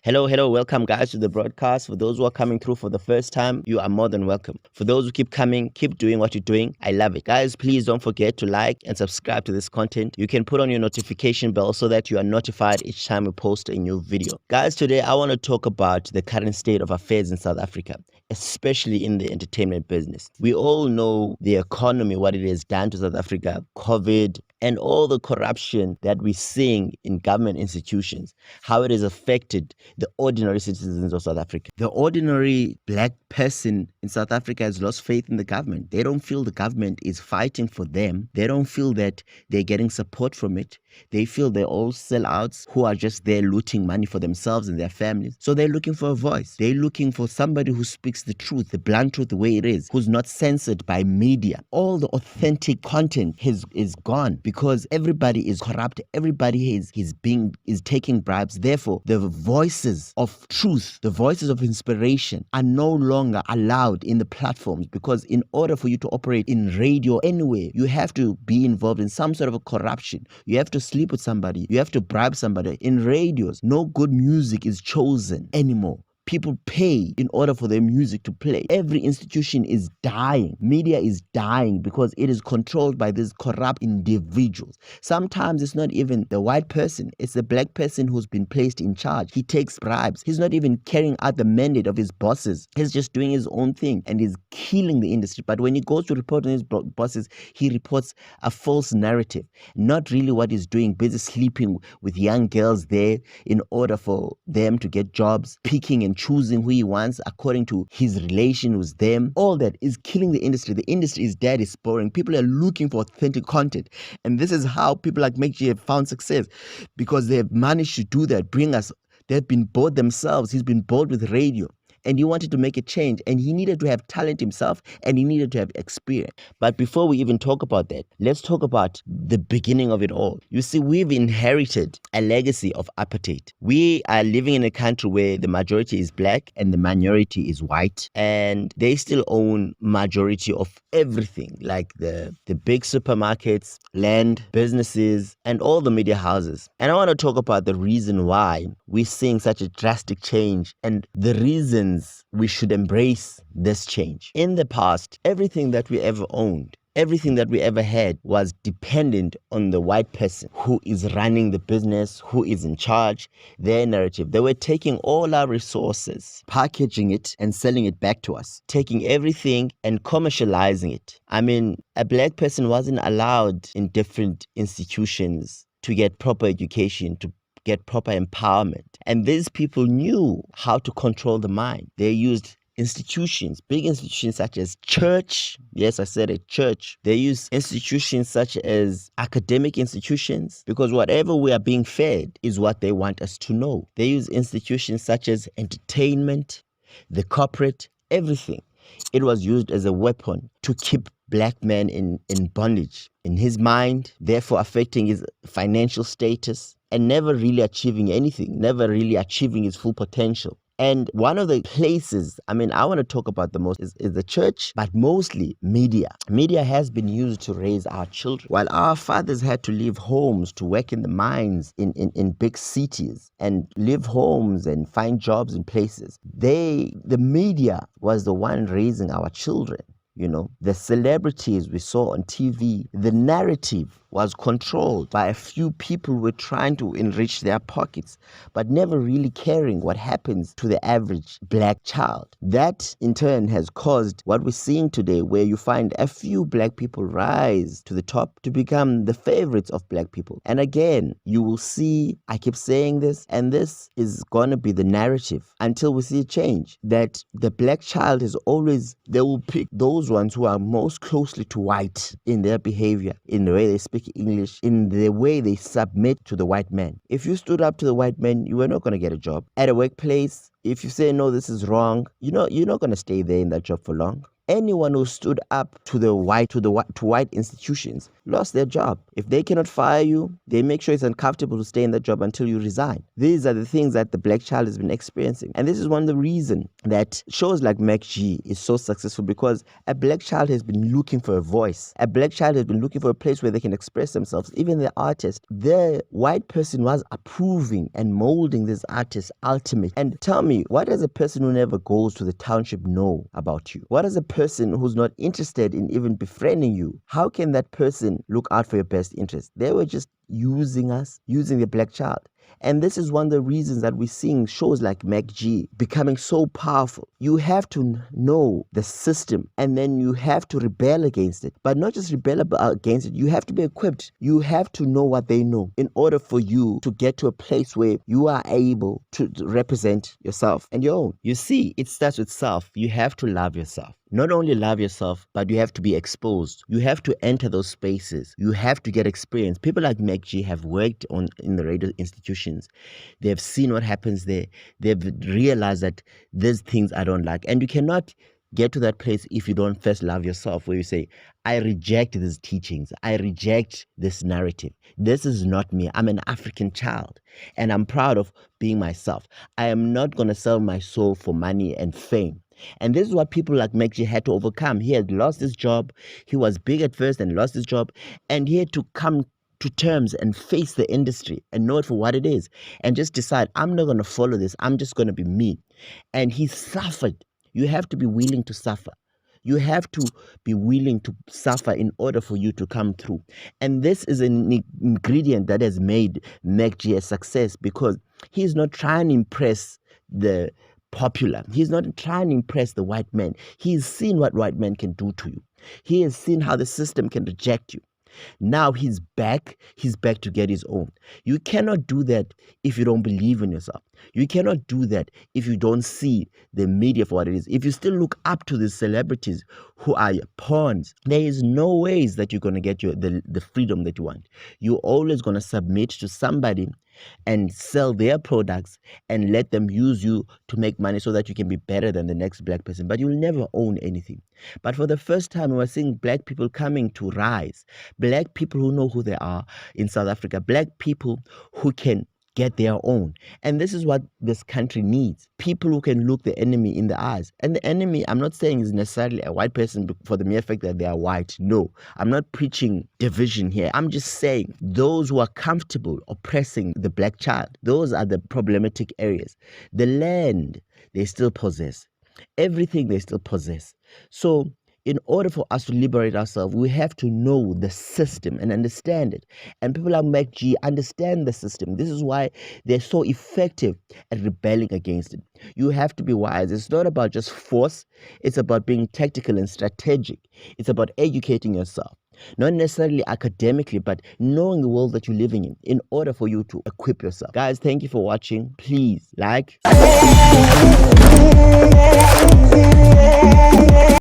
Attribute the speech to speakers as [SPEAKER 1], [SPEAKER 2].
[SPEAKER 1] Hello, welcome guys to the broadcast. For those who are coming through for the first time, you are more than welcome. For those who keep coming, keep doing what you're doing. I love it. Guys, please don't forget to like and subscribe to this content. You can put on your notification bell so that you are notified each time we post a new video. Guys, today I want to talk about the current state of affairs in South Africa, especially in the entertainment business. We all know the economy, what it has done to South Africa, COVID, and all the corruption that we're seeing in government institutions, how it has affected the ordinary citizens of South Africa. The ordinary black person in South Africa has lost faith in the government. They don't feel the government is fighting for them. They don't feel that they're getting support from it. They feel they're all sellouts who are just there looting money for themselves and their families. So they're looking for a voice. They're looking for somebody who speaks the truth, the blunt truth, the way it is, who's not censored by media. All the authentic content is gone because everybody is corrupt. Everybody is taking bribes. Therefore, the voices of truth, the voices of inspiration are no longer allowed in the platforms, because in order for you to operate in radio anywhere, you have to be involved in some sort of a corruption. You have to sleep with somebody. You have to bribe somebody. In radios, no good music is chosen anymore. People pay in order for their music to play. Every institution is dying. Media is dying because it is controlled by these corrupt individuals. Sometimes it's not even the white person. It's the black person who's been placed in charge. He takes bribes. He's not even carrying out the mandate of his bosses. He's just doing his own thing and is killing the industry. But when he goes to report on his bosses, he reports a false narrative. Not really what he's doing, busy sleeping with young girls there in order for them to get jobs, picking and choosing who he wants according to his relation with them. All that is killing the industry. The industry is dead, it's boring. People are looking for authentic content. And this is how people like MacG have found success, because they have managed to do that, they've been bored themselves. He's been bored with radio. And he wanted to make a change, and he needed to have talent himself, and he needed to have experience. But before we even talk about that, let's talk about the beginning of it all. You see, we've inherited a legacy of apartheid. We are living in a country where the majority is black and the minority is white, and they still own majority of everything, like the big supermarkets, land, businesses, and all the media houses. And I want to talk about the reason why we're seeing such a drastic change and the reason we should embrace this change. In the past, everything that we ever owned, everything that we ever had was dependent on the white person who is running the business, who is in charge, their narrative. They were taking all our resources, packaging it and selling it back to us, taking everything and commercializing it. I mean, a black person wasn't allowed in different institutions to get proper education, to get proper empowerment. And these people knew how to control the mind. They used institutions, big institutions such as church. Yes, I said a church. They use institutions such as academic institutions, because whatever we are being fed is what they want us to know. They use institutions such as entertainment, the corporate, everything. It was used as a weapon to keep black men in bondage in his mind, therefore affecting his financial status and never really achieving anything, never really achieving his full potential. And one of the places, I want to talk about the most is the church, but mostly media. Media has been used to raise our children. While our fathers had to leave homes to work in the mines in big cities and leave homes and find jobs in places, the media was the one raising our children. You know, the celebrities we saw on TV, the narrative was controlled by a few people who were trying to enrich their pockets, but never really caring what happens to the average black child. That in turn has caused what we're seeing today, where you find a few black people rise to the top to become the favorites of black people. And again, you will see, I keep saying this, and this is going to be the narrative until we see a change, that the black child is always, they will pick those ones who are most closely to white in their behavior, in the way they speak English, in the way they submit to the white man. If you stood up to the white man, you were not going to get a job. At a workplace, if you say, no, this is wrong, you're not going to stay there in that job for long. Anyone who stood up to white institutions lost their job. If they cannot fire you, they make sure it's uncomfortable to stay in that job until you resign. These are the things that the black child has been experiencing. And this is one of the reasons that shows like MacG is so successful, because a black child has been looking for a voice. A black child has been looking for a place where they can express themselves. Even the artist, the white person was approving and molding this artist ultimately. And tell me, what does a person who never goes to the township know about you? What does a person who's not interested in even befriending you, how can that person look out for your best interest? They were just using us, using the black child. And this is one of the reasons that we're seeing shows like MacG becoming so powerful. You have to know the system, and then you have to rebel against it. But not just rebel against it, you have to be equipped. You have to know what they know in order for you to get to a place where you are able to represent yourself and your own. You see, it starts with self. You have to love yourself. Not only love yourself, but you have to be exposed. You have to enter those spaces. You have to get experience. People like MacG have worked in the radio institutions. They have seen what happens there. They've realized that there's things I don't like. And you cannot get to that place if you don't first love yourself, where you say, I reject these teachings. I reject this narrative. This is not me. I'm an African child, and I'm proud of being myself. I am not going to sell my soul for money and fame. And this is what people like MacG had to overcome. He had lost his job. He was big at first and lost his job. And he had to come to terms and face the industry and know it for what it is. And just decide, I'm not going to follow this. I'm just going to be me. And he suffered. You have to be willing to suffer. You have to be willing to suffer in order for you to come through. And this is an ingredient that has made MacG a success, because he's not trying to impress the popular. He's not trying to impress the white man. He's seen what white men can do to you. He has seen how the system can reject you. Now he's back to get his own. You cannot do that if you don't believe in yourself. You cannot do that if you don't see the media for what it is. If you still look up to the celebrities who are your pawns, there is no ways that you're going to get the freedom that you want. You're always going to submit to somebody and sell their products and let them use you to make money so that you can be better than the next black person. But you'll never own anything. But for the first time, we're seeing black people coming to rise. Black people who know who they are in South Africa. Black people who can get their own. And this is what this country needs. People who can look the enemy in the eyes. And the enemy, I'm not saying is necessarily a white person for the mere fact that they are white. No, I'm not preaching division here. I'm just saying those who are comfortable oppressing the black child, those are the problematic areas. The land, they still possess. Everything they still possess. So in order for us to liberate ourselves, we have to know the system and understand it. And people like MacG understand the system. This is why they're so effective at rebelling against it. You have to be wise. It's not about just force. It's about being tactical and strategic. It's about educating yourself. Not necessarily academically, but knowing the world that you're living in order for you to equip yourself. Guys, thank you for watching. Please like.